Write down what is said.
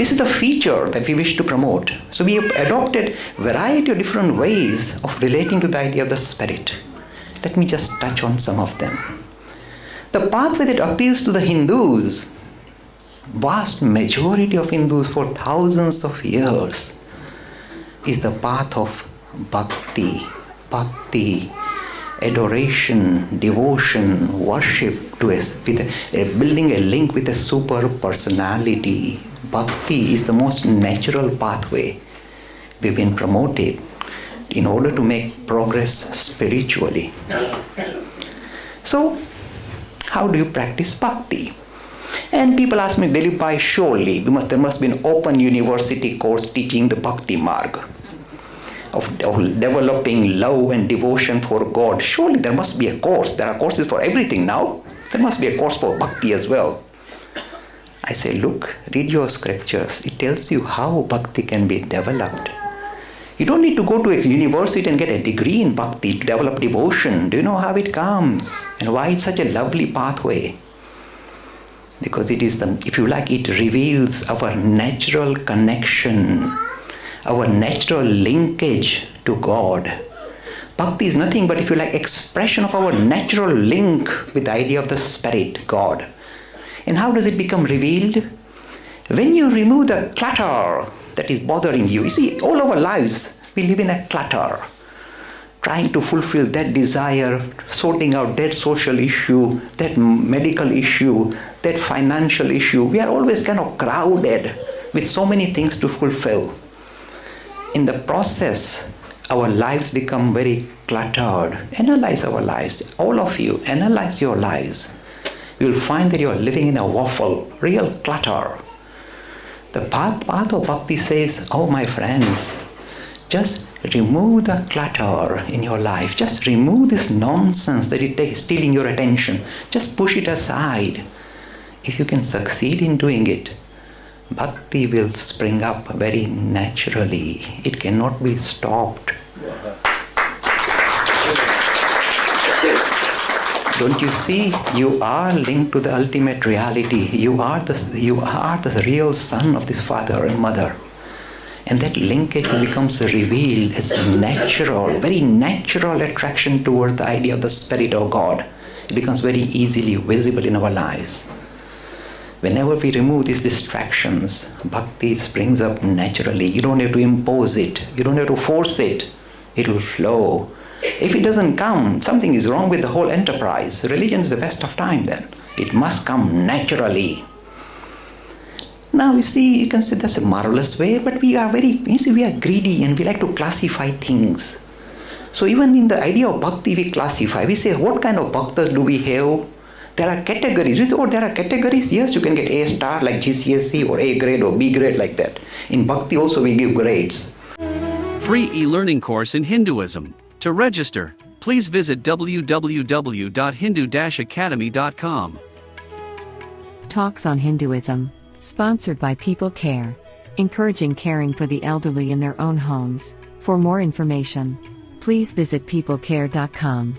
This is the feature that we wish to promote. So we have adopted a variety of different ways of relating to the idea of the spirit. Let me just touch on some of them. The pathway that appeals to the Hindus, vast majority of Hindus for thousands of years, is the path of bhakti, adoration, devotion, worship, building a link with a super personality. Bhakti is the most natural pathway we've been promoted in order to make progress spiritually. So, how do you practice bhakti? And people ask me, Dilip, surely there must be an open university course teaching the bhakti marg, of developing love and devotion for God. Surely there must be a course. There are courses for everything now. There must be a course for bhakti as well. I say, look, read your scriptures. It tells you how bhakti can be developed. You don't need to go to a university and get a degree in bhakti to develop devotion. Do you know how it comes and why it's such a lovely pathway? Because it is if you like, it reveals our natural connection, our natural linkage to God. Bhakti is nothing but, if you like, expression of our natural link with the idea of the Spirit, God. And how does it become revealed? When you remove the clutter that is bothering you. You see, all our lives we live in a clutter, trying to fulfill that desire, sorting out that social issue, that medical issue, that financial issue. We are always kind of crowded with so many things to fulfill. In the process, our lives become very cluttered. Analyze our lives. All of you, analyze your lives. You will find that you are living in a waffle, real clutter. The path of bhakti says, oh my friends, just remove the clutter in your life. Just remove this nonsense that is stealing your attention. Just push it aside. If you can succeed in doing it, bhakti will spring up very naturally. It cannot be stopped. Don't you see? You are linked to the ultimate reality. You are the real son of this father and mother. And that linkage becomes revealed as natural, very natural attraction toward the idea of the Spirit of God. It becomes very easily visible in our lives. Whenever we remove these distractions, bhakti springs up naturally. You don't have to impose it. You don't have to force it. It will flow. If it doesn't come, something is wrong with the whole enterprise. Religion is the best of time then. It must come naturally. Now you see, you can say that's a marvelous way, but we are greedy and we like to classify things. So even in the idea of bhakti, we classify. We say, what kind of bhaktas do we have? There are categories. You think, there are categories? Yes, you can get A star like GCSE or A grade or B grade like that. In bhakti also we give grades. Free e-learning course in Hinduism. To register, please visit www.hindu-academy.com. Talks on Hinduism, sponsored by People Care, encouraging caring for the elderly in their own homes. For more information, please visit peoplecare.com.